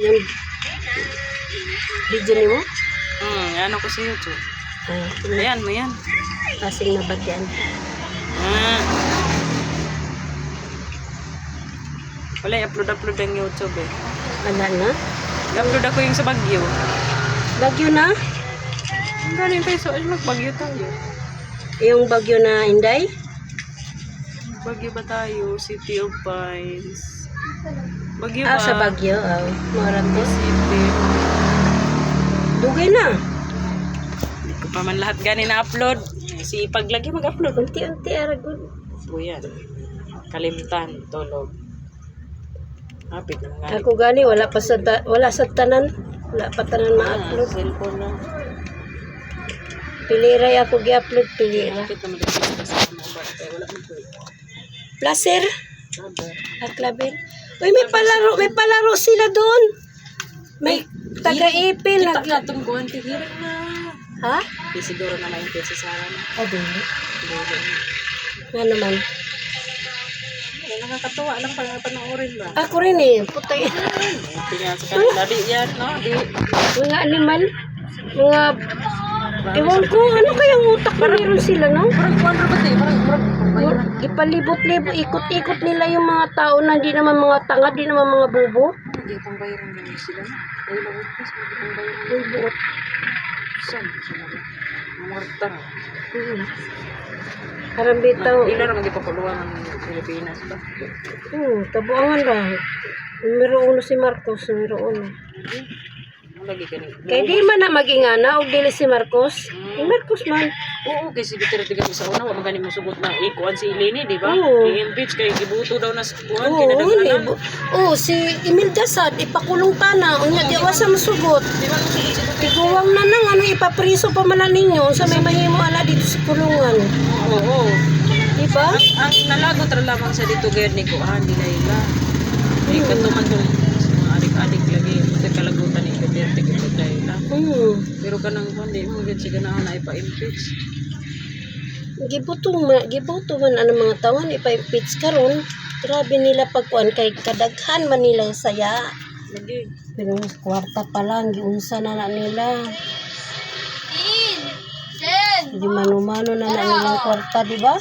Yung video ni mo? Ano ko sa YouTube. Ah, Ayan mo yan. kasing nabagyan. Wala, i-upload ang YouTube eh. Wala na? I-upload ako yung sa Baguio. Bagyo na? Ang galing tayo sa Baguio tayo. Yung bagyo na Inday? Baguio ba tayo? City of Pines. Baguio ba? Sa Bagyo. Marami. City. Dugay na. Hindi ko pa man lahat gani na-upload. Si Paglagi mag-upload. Unti-unti aragod. So yan. Kalimtan, tulog. Hapit na nga. Ako gani wala sa tanan. Wala pa tanan ma-upload. Cellphone lang. Piliray ako gi-upload pilira. Hapit na mag-upload sa mga bata. Wala mo po. Placer. Aklabil. Uy, may palaro sila doon. May taga-ipil. Kita na itong guwanti. Hirap na. Ha? Di siguro na maintin si Sarah na. Dili. Dili. Nga naman. Nakakatuwa lang pang panoorin ba? Ako rin eh. Putay. Tingnan sa kanila. Di yan, no? Di. Mga animal. Mga... Ewan ko, ano kayang utak na meron sila, no? Parang kuwan ba tayo? Parang Ipalibot-libot, ikot-ikot nila yung mga tao na di naman mga tanga, di naman mga bubo. hindi pang bayaran naman sila. Dahil lang utos, hindi pang bayaran. Bubuot. Saan? Saan ba? Marta. Parang bitaw. Ilan naman di papuluan ng Pilipinas ba? Tabuangan lang. Numero 1 si Marcos, numero 1. Lagi ka ni. Kaya di man na magingana o dili si Marcos. Si Marcos man. Oo, kasi Duterte tiga sa una, wag magani mo sugot na ikuan si Leni, di ba? Oo. I-impeach kay gibuto daw na sa kuan kinadaganan. Si Imelda Sad ipakulong tana unya di wasa masugot. Di ba sugot si Duterte? Tiguwang na nang ano ipapriso pa man ninyo sa may mahimo ala dito sa kulungan. Oo. Di ba? Ang nalagot ra lamang sa dito gayud ni kuan di ila. Ay katuman tong mga adik-adik lagi sa kalagutan ni Duterte gayud ila. Pero kanang kuan di mo gid siya na ipa-impeach. Gibuto man ang mga tawan ipa-impeach karon. Grabe nila pagkuan kay kadaghan man nila saya. Lagi. Pero kwarta pa lang giunsa na nila. Di mano-mano na nilang kwarta, di ba?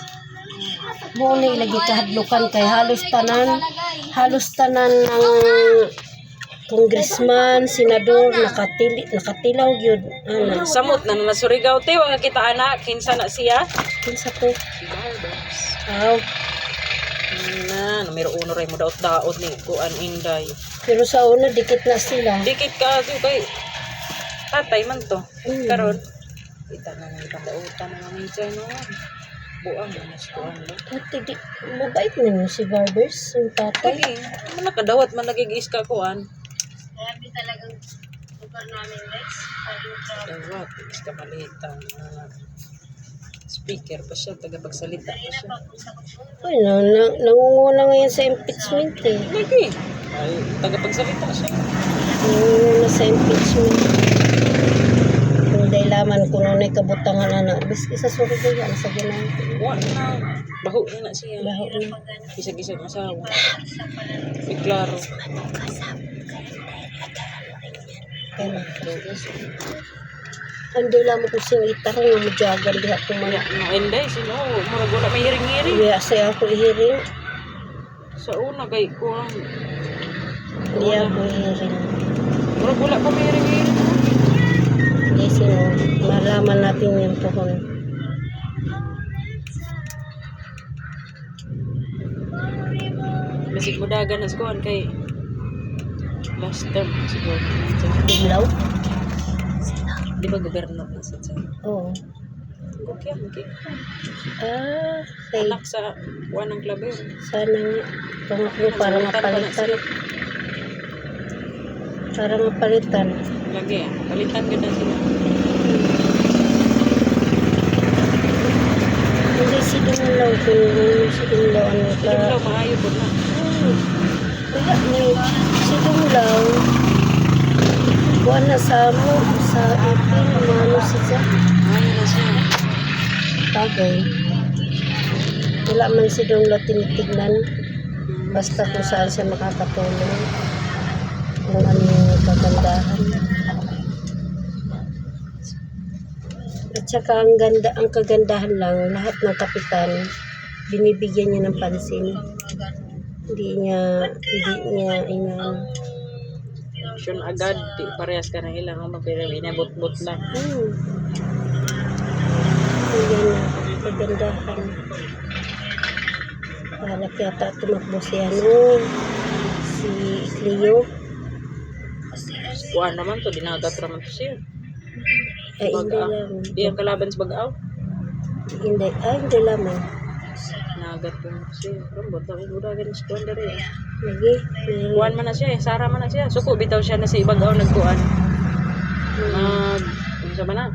Mo ni lagi kahadlukan kay halos tanan ng congressman, senador nakatilaw gyud ana. Samot na Surigao te wa kita anak kinsa na siya? Kinsa to? Aw, Na numero 1 ray mo daot ni kuan Inday. pero sa una dikit na sila. Dikit ka kay tatay man to. Karon kita na ng pandautan na minsan no. Buang na mas kuan ba. Ate, mabait naman si Barbers, yung tatay. Kani man nakadawat man nagigis ka kuan. Grabe talagang lugar namin, Rex. Dawat is ka malitan. Speaker pa siya, tagapagsalita pa siya. Uy, nangunguna ngayon sa impeachment eh. Lagi. Ay, tagapagsalita siya. Nangunguna sa impeachment. Kung dahil laman kung ano kabutangan na biski sa Surigao yan sa ginang. Wala na. Baho na siya. Laho na. Isag-isag masawa. May klaro. Kaya hindi lang mo kung singitar yung majagan diha ko man. Inday, sino? Murag wala may hiring-hiring. Kaya saya ako ihiring. Sa una kay kuang. Hindi ako ihiring. Murag wala pa may hiring-hiring. Hindi sino. Malaman natin yung tuhon. Masig mo dagan na sa kuhan kay last term siguro. Biglaw? Di ba gobyerno na sa tiyan? Oo. Okay, okay. Kay Anak sa kuhan ng klaber. sana nga. Pangako para mapalitan. Para mapalitan. Lagi, palitan ka na sila. Hindi sidunglaw kung sidunglaw ano ka. Sila daw maayo po na. Wala ni sidunglaw. Buwan na sa mo sa ipin ano siya. Maayo na siya. Bagay. Wala man sidunglaw tinitignan. Basta kung saan siya makakatulong. Kung ano yung tsaka ang kagandahan lang, lahat ng kapitan, binibigyan niya ng pansin. Hindi niya, Action agad, di parehas ka na ilang ang inabot-bot lang. Hindi niya, kagandahan. Halak yata tumakbo si Cleo. Kuhaan naman to, dinagat naman to siya. Ay, hindi Bag-aw. lang. Di ang kalaban sa Bag-aw. Hindi lamang. Nagat ko siya. Rambot, ang gudagan sa kuhaan na rin. Lagi. Kuhaan man na siya, Sara man na siya. Suko, bitaw siya na sa Bag-aw nagkuhaan. Ano sa mana?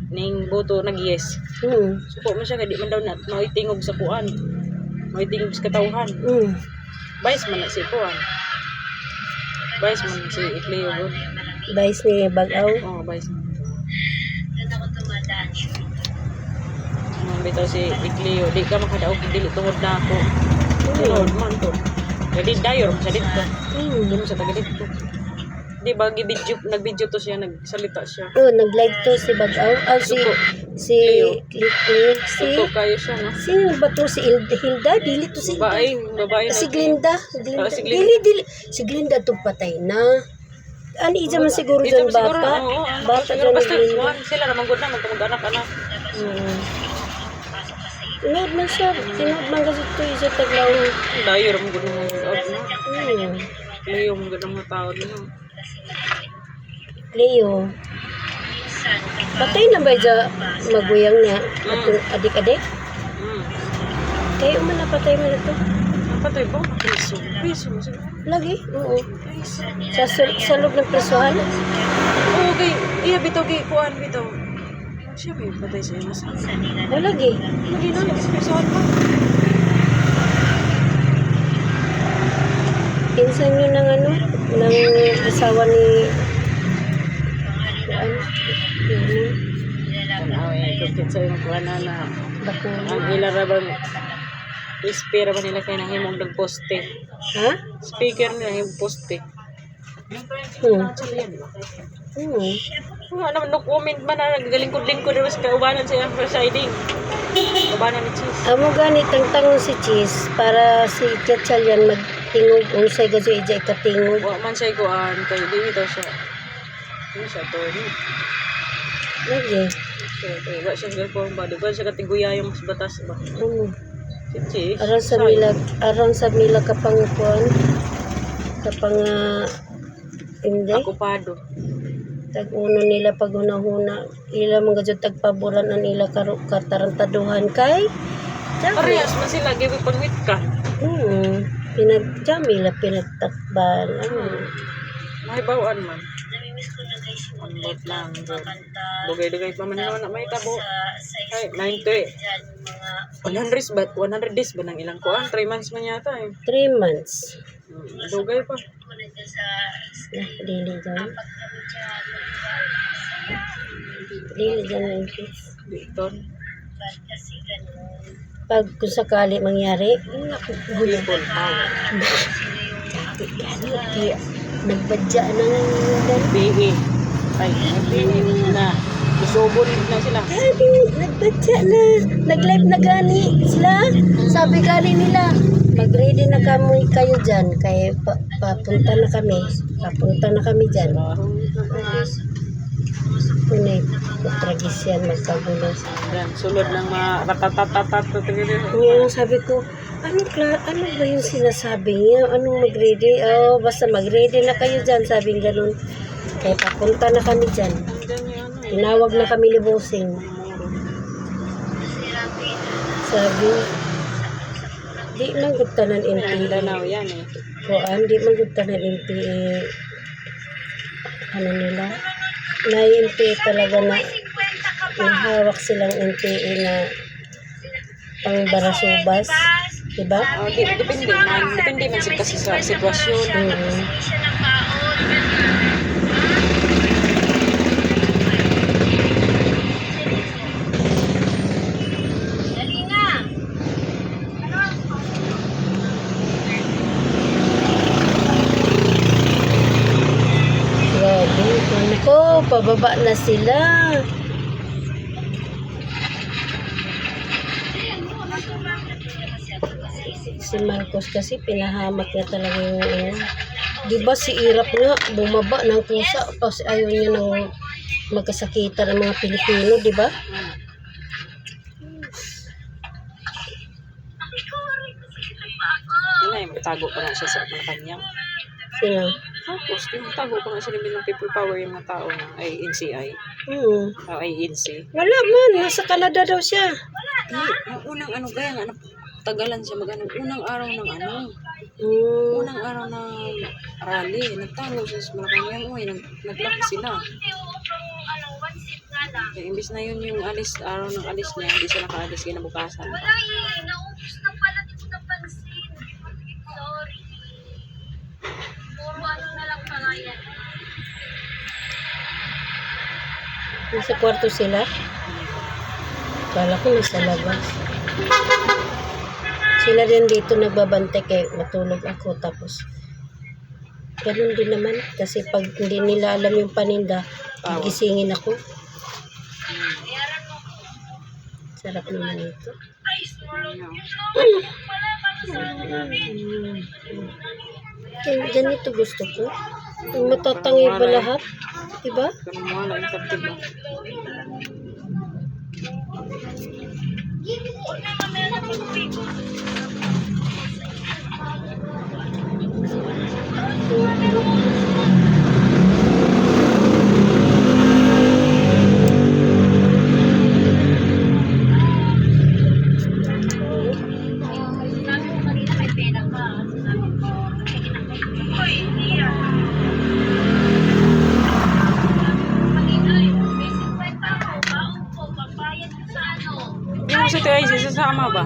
Ning boto nag-yes. Suko mo siya, kaya di man daw na maitingog sa kuhaan. Maitingog sa katauhan. Vice man na si kuhaan. Vice man si Cleo. Vice ni Bag-aw. Oo, vice. Bitaw si Cleo, di ka makadaog dili tungod na ako. Tungod man to. Jadi dayor sa dito. Dito sa taga dito. Di ba nag-video to siya, nagsalita siya. Nag-live to si Bag-aw. Si Suko kayo siya, no? Sino ba to? Si Hilda? Dili to si Babae na. Si Glinda. Si Glinda. Dili. Si Glinda to patay na. Ani isa man siguro dyan bata. Bata dyan basta ni Glinda. sila naman good na, magkamag-anak-anak. Tinood man siya. Tinood man kasi ito isa taglaw. Dayor mo good na mga Cleo mo good na mga tao din. Leo. Patay na ba dyan maguyang niya? Atong adik-adik? Kayo man na patay mo na to. Patay ba? Piso. Lagi? Oo. Sa loob ng presuhan? Oo, kay iya bitaw kay kuan bitaw. Siya may patay sa iyo sa. Lagi. Lagi na nag-expression pa. Pinsan nyo ng asawa ni Kung sa yung kuan na Bakuna. ang ilarabang speaker ba nila kay nang himong nagposte. Ha? Speaker nila yung poste. Nga naman, no comment man na naggalingkod-lingkod naman sa kaubanan sa iyang presiding. Kaubanan ni Cheese. Amo ganit ang tangon si Cheese para si Ketchal yan magtingog unsay gadyo ija ikatingog. Wa man siya kuan kay dili daw siya. Ano siya attorney? Lagi. Wa siya gagawin ba? Di ba siya kategoya yung mas batas ba? Si Cheese. Aron sa mila kapangukuan kapang hindi. Okupado. Tag-uno nila pag hunahuna ila mga gadyo tagpaboran na nila katarantaduhan kay Parehas man sila give pangwit ka. Pinagtakban. Mahibawaan man. Ambot lang. Dugay-dugay pa man na may tabo. Ay, 90. 100 days ba nang ilang kuan? 3 months man yata eh. 3 months. Dugay pa. Dili dyan ang kiss. Dito. Pag kung sakali mangyari, People power. kaya nagbadya ng BE. Ay, BE na. Isobon na sila. Grabe, nagbadya na. Nag-live na gani sila. Sabi gani nila, mag-ready na kami kayo dyan. Kaya papunta na kami. Papunta na kami dyan. Kunay, tragisyan, magkagulo. Yan, sulod ng mga ratatatatat. Ngayon sabi ko, ano ba yung sinasabi niya? Anong mag-ready? Basta mag-ready na kayo dyan. Sabi ganun. Kaya papunta na kami dyan. Tinawag na kami ni Bossing. Sabi, di magutanan Danaw yan eh. di magutanan ano nila? Na-NPA talaga na hawak silang NPA na pang barasubas. Diba? Depende man. Depende man kasi sa sitwasyon. Grabe, ko, pababa na sila. si Marcos kasi pinahamak niya talaga yung ano. Di ba si Irap nga, bumaba ng kusa, tapos ayaw niya ng magkasakitan ng mga Pilipino, di ba? Yun ay, magtago pa nga siya sa Malacanang. Sino? Tapos, tago pa nga siya ng people power yung mga tao ng INCI. INC. Wala man, nasa Canada daw siya. Ang unang ano, kaya nga, tagalan siya mag-ano, unang araw ng ano, Mm. unang araw ng rally, nagtago siya sa Malacanang, naglaki sila. Kaya imbis na yun yung araw ng alis niya, hindi siya nakaalis kinabukasan. Naubos na pala, di ko napansin. Sorry. Puro ano na lang pala yan. Nasa kwarto sila. Kala ko nasa labas. Sila din dito nagbabante kaya matulog ako tapos ganun din naman kasi pag hindi nila alam yung paninda, gisingin ako. Sarap naman ito. Ganito gusto ko. Yung matatangi ba lahat? Diba? Pero wala yung kaptiba. Sabi ko kanina may pera ka. Sabi ko, uy, hindi yan. Kanina may 50 ako. Baon ko, pagbayad ko sa ano. Yung sa tayo, sasama ba?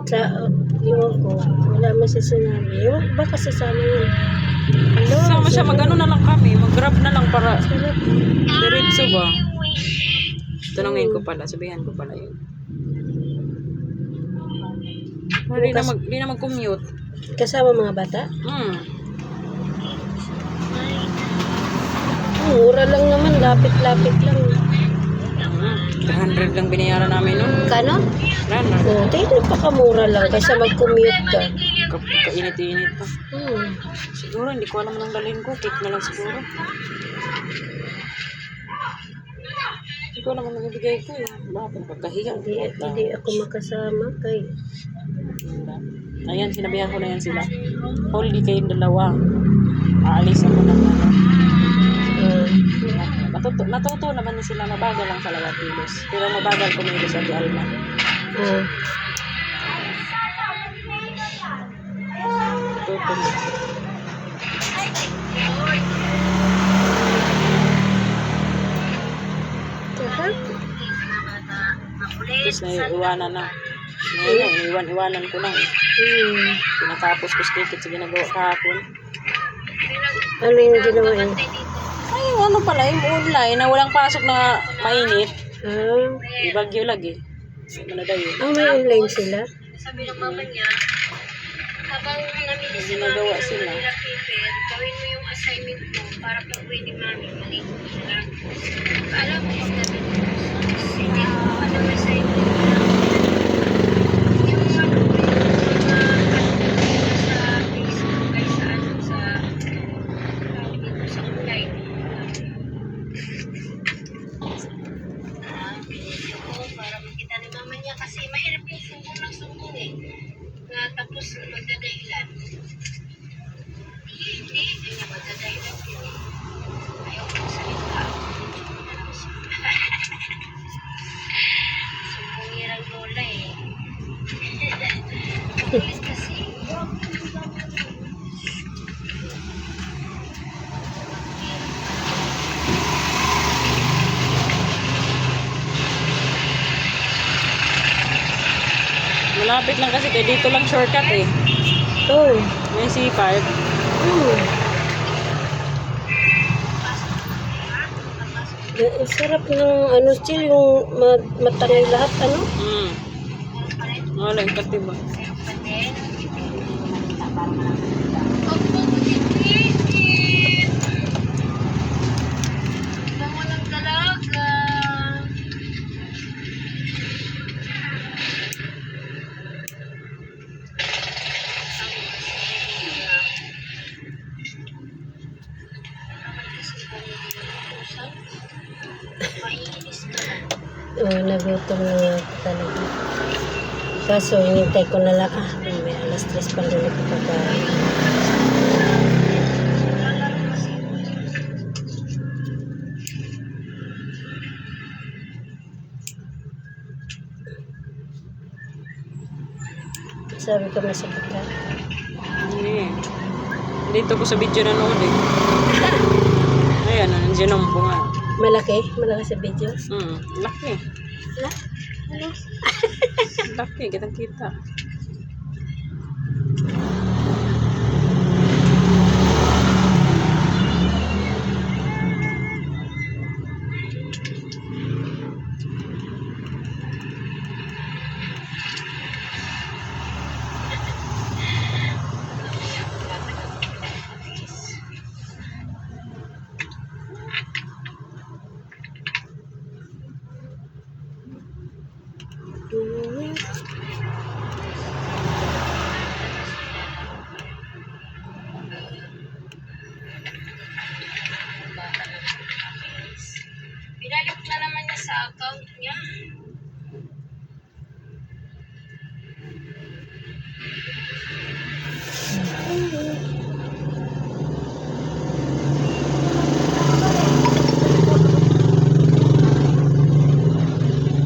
Sa, iwan ko, wala man siya sinabi. Iwan ko, baka sasama yun. Hello, Sama siya, mag-ano na lang kami, mag-grab na lang para sarap. diretso ba? Tanungin ko pala, sabihan ko pala yun. Hindi na mag-commute. Kasama mga bata? Mura lang naman, lapit-lapit lang. 300 lang binayaran namin nun. Kano? 300. Oh, tingnan pa kamura lang kaysa mag-commute ka. Kainit-init pa. Hmm. Siguro, hindi ko alam anong dalhin ko. Cake na lang siguro. Hindi ko alam anong ibigay ko eh. Bakit? Pagkahiya. Hindi ako makasama kay Ayan, sinabihan ko na yan sila. Holy kayong dalawa. Aalis ako ng ano. Natuto naman na sila. Mabagal lang talaga kilos. Pero mabagal kumilos at Alma. Natuto na. Tapos naiiwanan na. Ngayon, iwan-iwanan ko lang. Pinatapos ko skate sa ginagawa kahapon. Ano yung ginawa yun? Ay, ano pala, yung online na walang pasok na mainit. Ah, Ibagyo lagi. Ano daw yun? may online sila? Sabi ng mama niya, habang namili si Ginagawa sila. nila paper, gawin mo yung assignment mo para pag pwede mami maligo sila. Alam mo kung gawin mo, hindi mo ano assignment mo. Yung ano, yung mga sa Facebook ay sa ano, sa tawag dito sa online. Para makita ni mama niya kasi mahirap yung sumbong ng sumbong eh. Na tapos magdadahilan. Hindi niya magdadahilan yun eh. Ayaw ko salita. Sumbong na lang siya. Sumbongirang lola eh. Kulit kasi. Malapit lang kasi kaya dito lang shortcut eh. Oh. May C5. Sarap ng ano still yung matangay lahat ano? Wala yung katiba. Bango ng dalaga. Maiinis ka. Nagutom na nga ako talaga. Kaso, hinintay ko na lang. May alas 3 pa rin ako kakain. Sabi ko masakit ka. Hindi. Dito ko sa video na noon eh. Ayan, nandiyan ang bunga. Malaki? Malaki sa video? Laki. Wala? Ano? Laki, kitang kita. Binalik na naman niya sa account niya.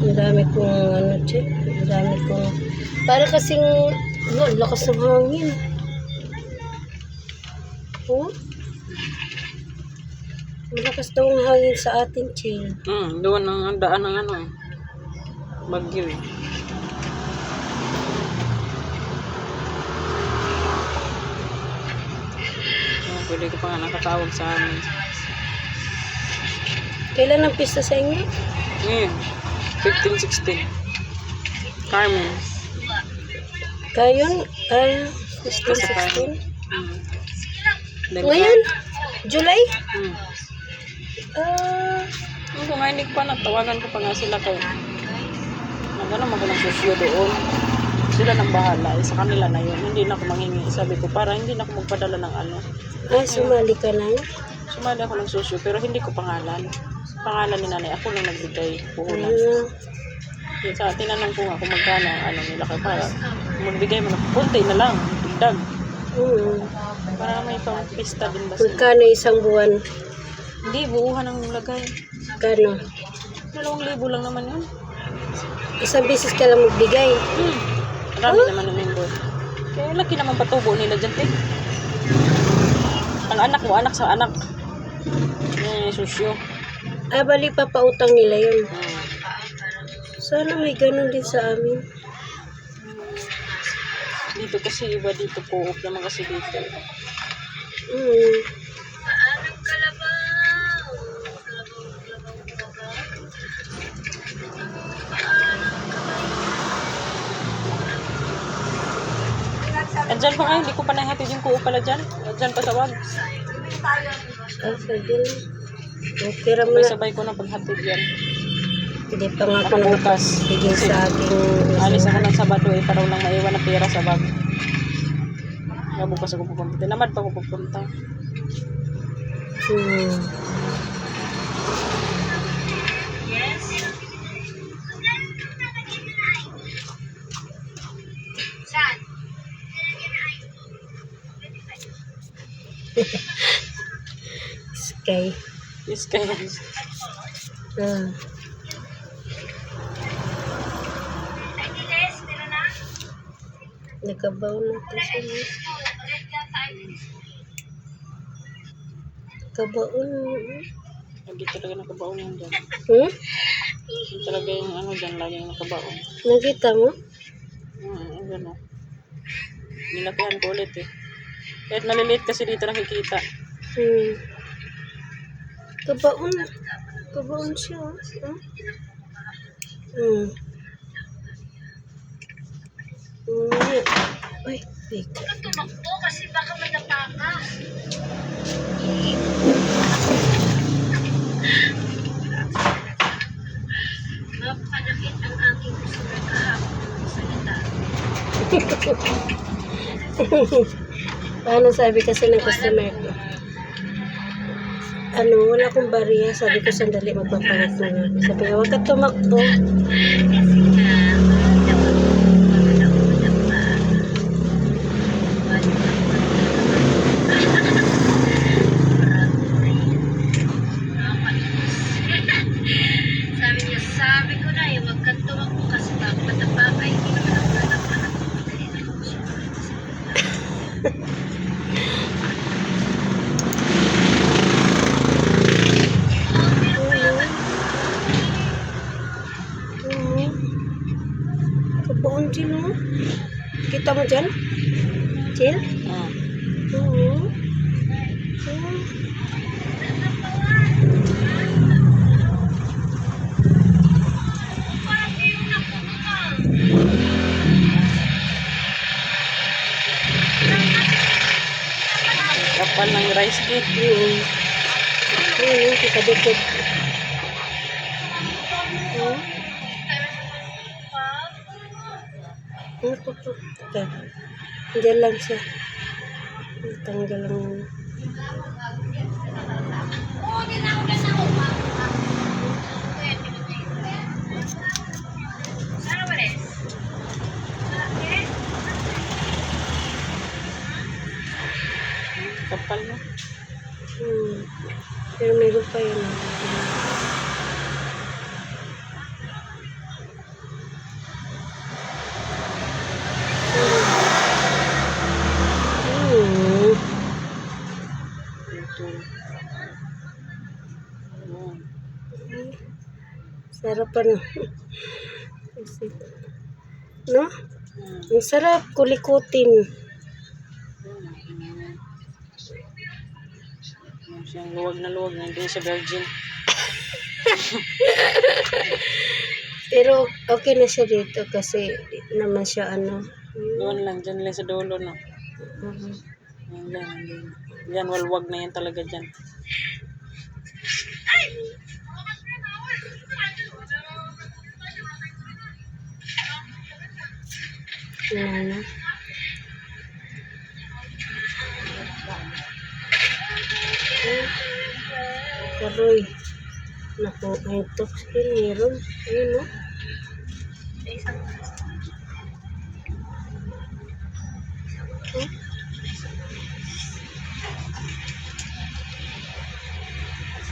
Ang dami kong check. Ang dami kong... Para kasing... lakas ng hangin. Oh? Malakas daw ang hangin sa atin, Ching. Doon ang daan ng ano eh. Bagyo eh. Pwede ko pa nga nakatawag sa amin. Kailan ang pista sa inyo? Ngayon, 15-16. Carmen. Kayon? 16. Ngayon? July? Kung nga hindi ko pa natawagan ko pa nga sila kay nagano ako ng susyo doon. Sila nang bahala. Sa kanila na yun. Hindi na ako manghingi. Sabi ko para hindi na ako magpadala ng ano. Sumali ka na? Sumali ako ng susyo pero hindi ko pangalan. Pangalan ni nanay. Ako lang nagbigay. Puhunan. Sa tinanong ko nga kung magkano ang ano nila kay para magbigay mo na kunti na lang. Dagdag. Para may pang pista din ba sila. Magkano isang buwan? Hindi, buuhan ang lagay. Kano? 2,000 lang naman yun. Isang beses ka lang magbigay. Marami naman ang member. Kaya laki naman patubo nila dyan, te. Ang anak mo, anak sa anak. Susyo. Bali papautang nila yun. Sana may ganun din sa amin. Dito kasi iba dito po. Naman kasi dito. Paanong kalabaw? Andyan pa nga, hindi ko pa nahatid yung kuo pala dyan. Andyan pa sa wag. Sige. Pera mo na. Sabay ko na paghatid yan. Hindi pa nga ako Nakabukas. nakapigil sa aking... Alis ako ng Sabado eh, para lang maiwan na pera sa bag. Kaya bukas ako pupunta. Tinamad pa ako pupunta. Saan? Sky. Yes, kaya. Ay, Niles, meron na? Nakabaw na ito siya. Kabaon. Lagi talaga nakabaon yan dyan. Yung talaga yung ano dyan, lagi yung nakabaon. Nakita mo? Ang gano'n. Nilakihan ko ulit eh. Kahit nalilit kasi dito nakikita. Kabaon. Kabaon siya. Ay, wait. Tumakbo kasi baka may nataka. Napanakit ang aking gusto na kahapon ng salita. Paano sabi kasi ng customer ko? wala akong bariya. Sabi ko, sandali, magpapalit na nga. Sabi ko, huwag ka tumakbo. Kasi nga, maganda-una pa. Sabi ko na, huwag kang tumakbo kasi baka matapa ka. Hindi naman ako natapa na pumatay na ako siya. Kapoon, Jill, no? Kita mo dyan? Jill? Ah. Oo. Kapal ng rice cake. Oo. Oo, kita-dikit. Oo. Ano po to? Teka. Diyan lang siya. Tanggal lang. Kapal mo. Pero meron pa yun. Ito. Ayan. Sarap pa no. No? Ang sarap kulikutin. Siyang luwag na hindi siya virgin. Pero okay na siya dito kasi di naman siya Doon lang, dyan lang sa dulo, no? Yan lang, yan. Yan, walwag na yan talaga dyan. Ano? Karoy. Naku, ito. Meron. Ayun, no?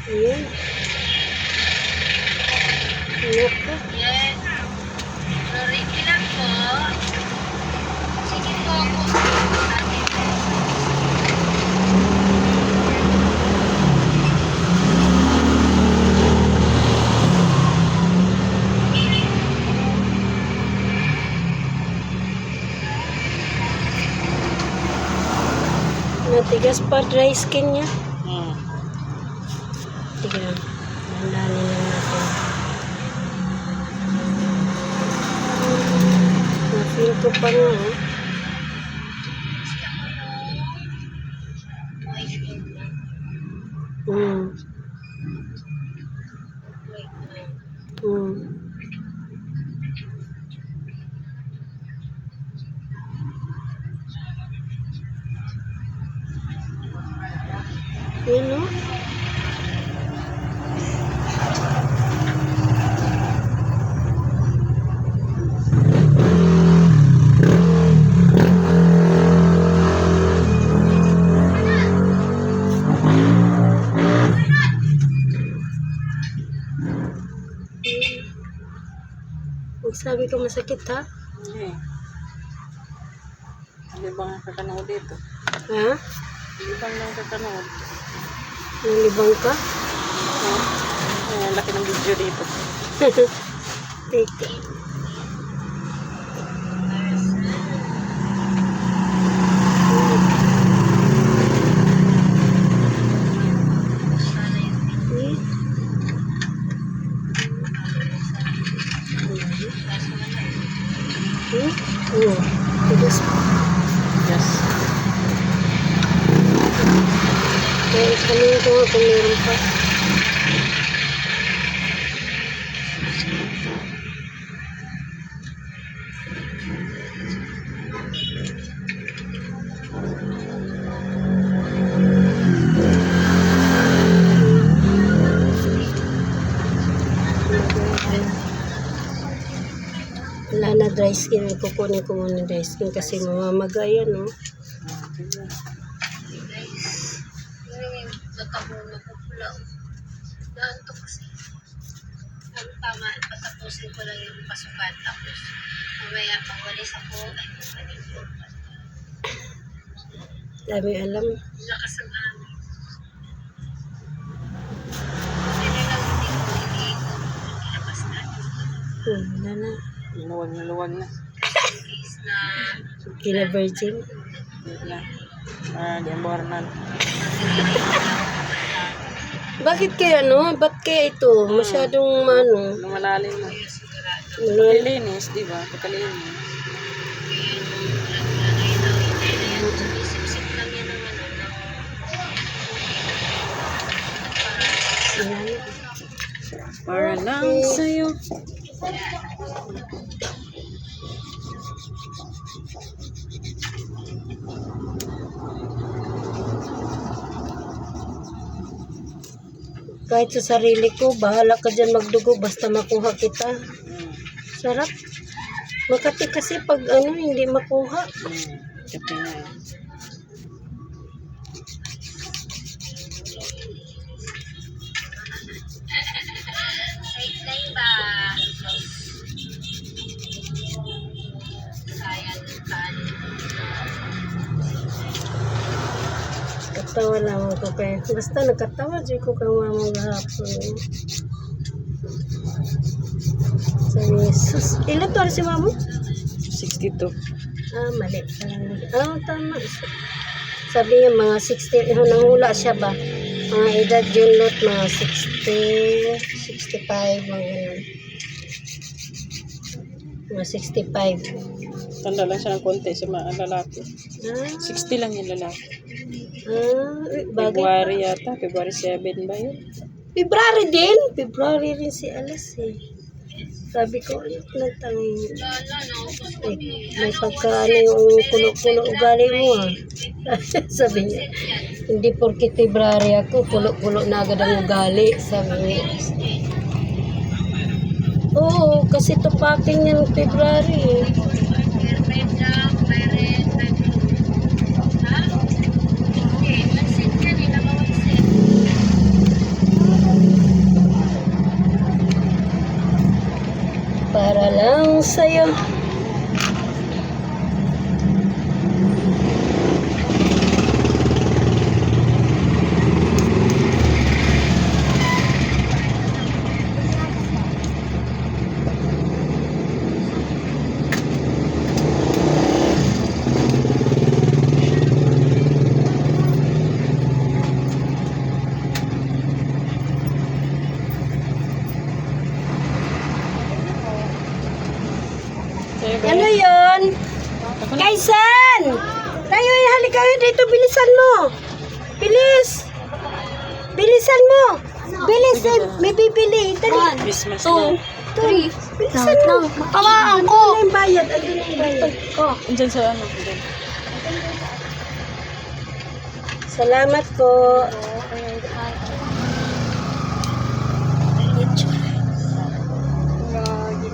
Ayan. Naku. Yes. Sorry, lang po. Sige po ako. Natigas pa dry skin niya. Hmm. Tignan. Dandanin lang natin. Na-feel ko pa nga, eh. Yun, no? Sabi ko masakit, ha? Hindi. Hindi ba nga kakanood dito? Ha? Hindi ba nga kakanood? Nalibang ka? Ayan, laki ng video dito. Teka. Oh, tigas pa. Yes. Kaya sabihin ko nga kung meron pa. dry skin. Kukunin ko muna dry skin kasi mamamaga yan, no? Nagkabuno ko pula. Daan to kasi. Ang tama, patapusin ko lang yung pasukan. Tapos, mamaya pag walis ako, ay, mapanin ko. Dami alam. Lakas ang hangin. Hindi na lang hindi ko iniikot. Labas natin. Wala na. Luwag na. Is na Kina virgin. Wala na. Di ang buwaran. Bakit kaya, no? Ba't kaya ito? Masyadong, ano, Lumalalim na. ano, Pagkalinis, di ba? Pagkalinis. sip-sip lang yan ng ano. wala na. Para lang sa'yo. Kahit sa sarili ko, bahala ka dyan magdugo basta makuha kita. Sarap. Makati kasi pag ano, hindi makuha. Kape na eh. Wait ba? Sayang kan. Katawa lang ako kay. Basta nagkatawa dyan ko kang mamang hapon. Sabi niya, sus, ilan to si mamo? 62. Mali. Tama. Sabi niya mga 60, nanghula siya ba? Mga edad yun lot, mga 60, 65, mga ganun. Mga 65. Tanda lang siya ng konti sa mga lalaki. 60 lang yung lalaki. Bagay. February yata. February 7 ba yun? February din. February rin si Alas eh. Sabi ko, ulit nagtangin. May pagkaano yung kulo-kulo ugali mo ah. Sabi niya, hindi porkit February ako, kulo-kulo na agad ang ugali. Sabi niya. Oo, kasi tupaking niya ng February eh. Para lang sa'yo. Ano yun? Kaisan! Tayo, halika kayo dito. Bilisan mo. Bilis. Bilisan mo. Bilis. May bibili. Dali. Christmas na. 3. Bilisan mo. Tamaan ko. Andun na yung bayad. Andun na yung bayad. Andyan sa ano. Andyan. Salamat po.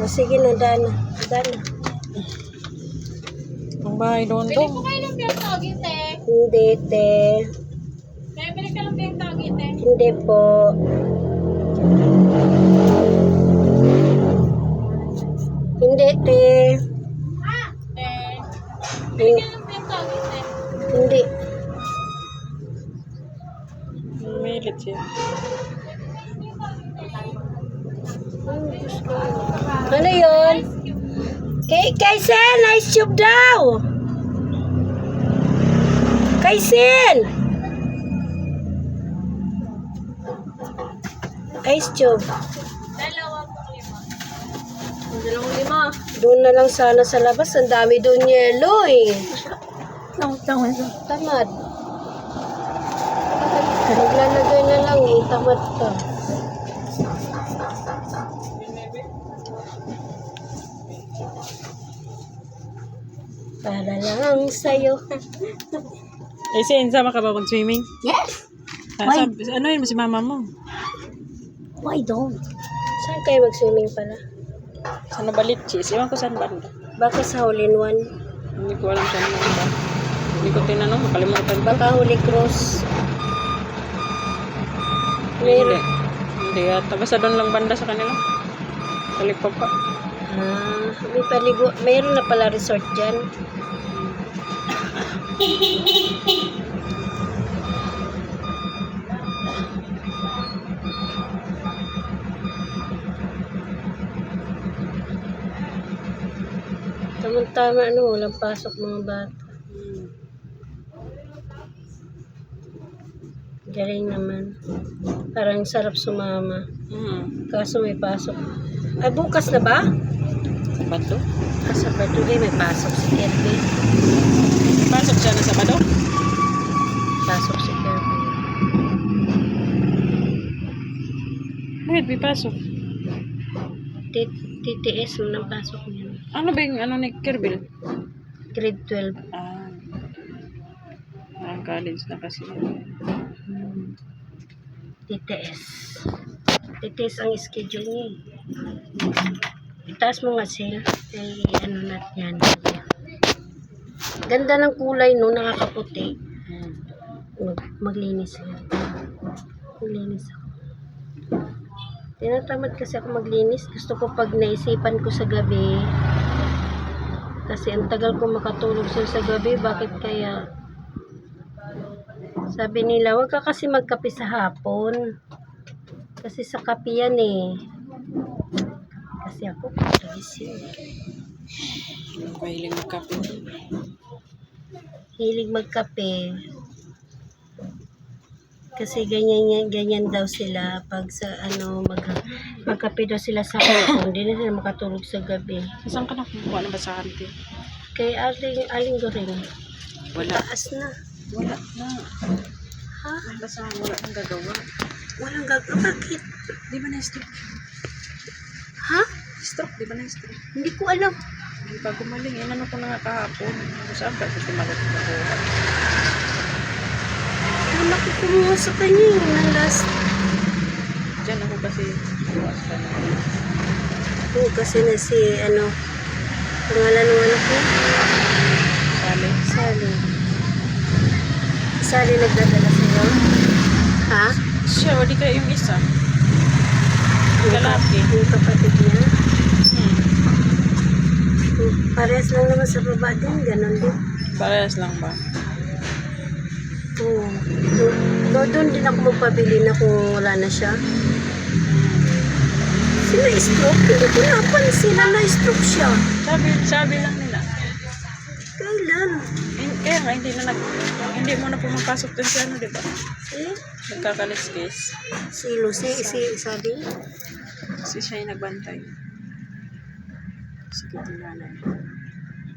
Sige na, Dana. Dana. Ang bahay doon doon. Hindi, te. Hindi po. Hindi, te. Hindi. Milit siya. Ano yun? Kaysen, nice tube daw. Kaysen. Ice tube. 2.5. Doon na lang sana sa labas. Ang dami doon yelo eh. Tamad. Maglalagay na lang eh. Tamad ka. Para lang sa'yo. Eh, Sen, sama ka ba mag-swimming? Yes! Ano yun mo si mama mo? Why don't? Saan kayo mag-swimming pala? Sa Novaliches. Iwan ko saan banda. Baka sa hole-in-one. Hindi ko alam saan mo ba. Hindi ko tinanong, makalimutan ko. Baka Holy Cross. Hindi. Meron. Hindi yata. Basta doon lang banda sa kanila. Sa Likpapa. May paligo. Mayroon na pala resort dyan. Tama-tama, walang pasok mga bata. Galing naman. Parang sarap sumama. Kaso may pasok. Ay, bukas na ba? Sabado? Sa Saturday may pasok si Kirby. Pasok siya na Sabado? Pasok si Kirby. Bakit may pasok? TTS mo ng pasok niya. Ano ba yung ano ni Kirby? Grade 12. Ang college na kasi. TTS. TTS ang schedule niya. Itaas mo nga sale. Ay, ano natin yan. Ganda ng kulay, no? Nakakaputi. Maglinis yan. Maglinis ako. Tinatamad kasi ako maglinis. Gusto ko pag naisipan ko sa gabi. Kasi ang tagal ko makatulog sa gabi. Bakit kaya? Sabi nila, wag ka kasi magkape sa hapon. Kasi sa kape yan eh. Kasi ako, gising. Ang kahiling magkape. Hilig magkape. Kasi ganyan daw sila pag sa magkape daw sila sa hapon, hindi na sila makatulog sa gabi. Saan ka nakukuha na ba sa auntie? Kay aling rin. Wala. Taas na. Wala na. Ha? Basta wala nang gagawa. Walang gagawin. Bakit? Di ba na-stroke? Ha? Stroke, di ba na-stroke? Hindi ko alam. Hindi pa gumaling. Inano ko na nga kahapon. Saan ba siya tumagot na ko? Wala ko kumuha sa kanya yung ng last. Diyan ako kasi buwas ka na. Oo, kasi na si, pangalan ng anak ko? Sali. Sally. Sally nagdadala sa'yo? Ha? Siya, o di kaya yung isa. Lalaki. Yung kapatid niya? Hmm. Parehas lang naman sa baba din, ganun din. Parehas lang ba? Oo. Doon din ako magpabili na kung wala na siya. Sila stroke, hindi ko napansin na na-stroke siya. Sabi lang nila. Kailan? Kaya nga, hindi mo na pumapasok dun sa ano, di ba? Eh? Nagkakaliskis. Si Lucy, sabi? Si siya yung nagbantay. Sige, tinanay.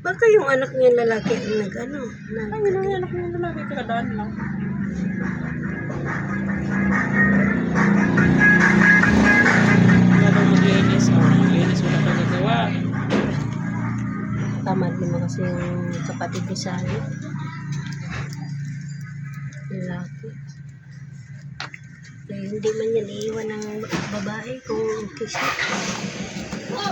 Baka yung anak niya lalaki ang Ay, yun ang anak niya lalaki, kakadaan lang. Wala daw maglinis. Maglinis, wala pa gagawa. Tamad naman kasi yung kapatid ni Sally. Lalaki. Kaya hindi man yan iiwan ng babae kung okay siya.